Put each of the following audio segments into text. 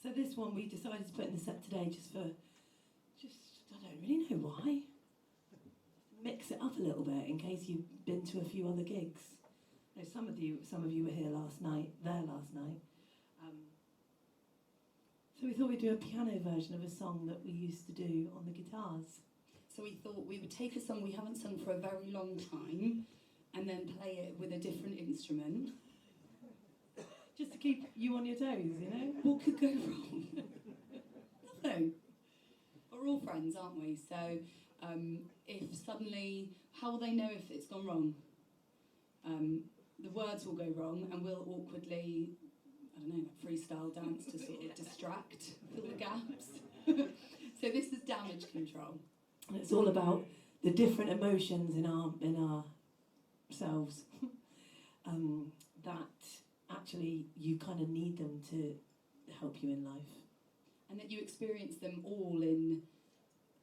So this one we decided to put in the set today I don't really know why. Mix it up a little bit in case you've been to a few other gigs. You know, some of you were here last night. So we thought we'd do a piano version of a song that we used to do on the guitars. So we thought we would take a song we haven't sung for a very long time and then play it with a different instrument. Just to keep you on your toes, you know? What could go wrong? Nothing. We're all friends, aren't we? So if suddenly, how will they know if it's gone wrong? The words will go wrong and we'll awkwardly, I don't know, freestyle dance to sort of distract, fill the gaps. So this is Damage Control. And it's all about the different emotions in ourselves that actually you kind of need them to help you in life. And that you experience them all in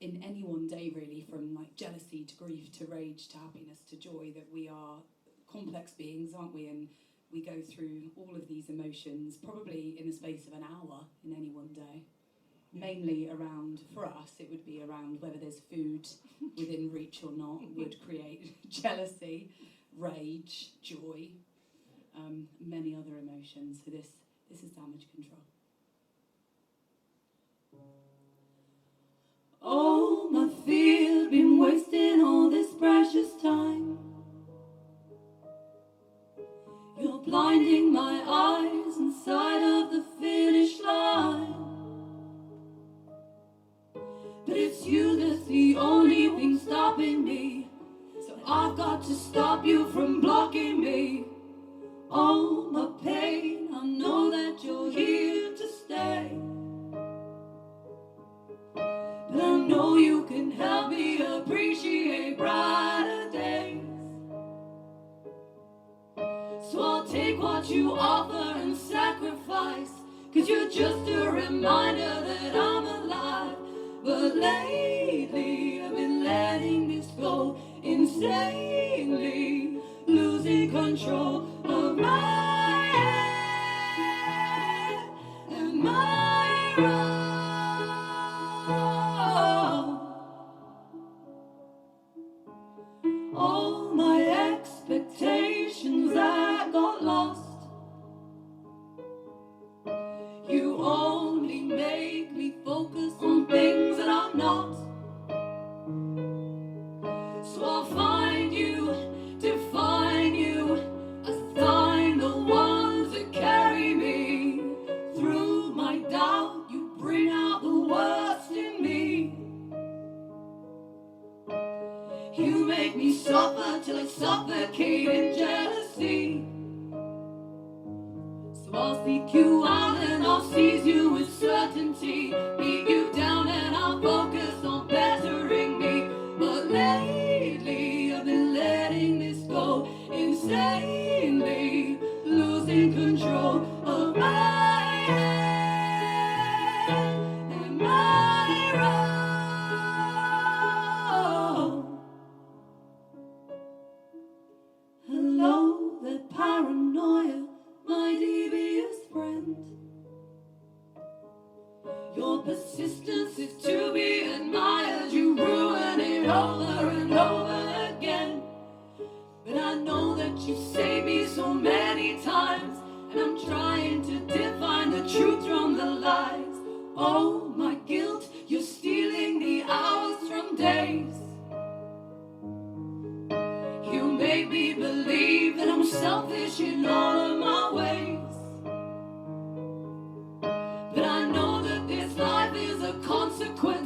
any one day, really, from like jealousy to grief to rage to happiness to joy, that we are complex beings, aren't we? And we go through all of these emotions probably in the space of an hour in any one day. Mainly around, for us, it would be around whether there's food within reach or not would create jealousy, rage, joy, many other emotions. So this is Damage Control. Oh, my fear, been wasting all this precious time. You're blinding my eyes inside of the finish line. But it's you that's the only thing stopping me. So I've got to stop you from blocking me. Oh, my pain, I know that you're here to stay. But I know you can help me appreciate brighter days. So I'll take what you offer and sacrifice, 'cause you're just a reminder that I'm alive. But lately I've been letting this go insanely, losing control of my head and my road. All my expectations that got lost. You only make me focus on things that I'm not. So I'll find you, define you, assign the ones that carry me. Through my doubt, you bring out the worst in me. You make me suffer till I suffocate in jealousy. So I'll seek you out and I'll seize you with certainty. Beat you down and I'll focus on bettering me. But lately I've been letting this go insanely, losing control of my head and my road. Hello, that paranoia, my devious friend. Your persistence is to be admired. You ruin it over and over again. But I know that you saved me so many times, and I'm trying to define the truth from the lies. Oh, my guilt, you're stealing the hours from days. You make me believe that I'm selfish in all of my ways. But I know that this life is a consequence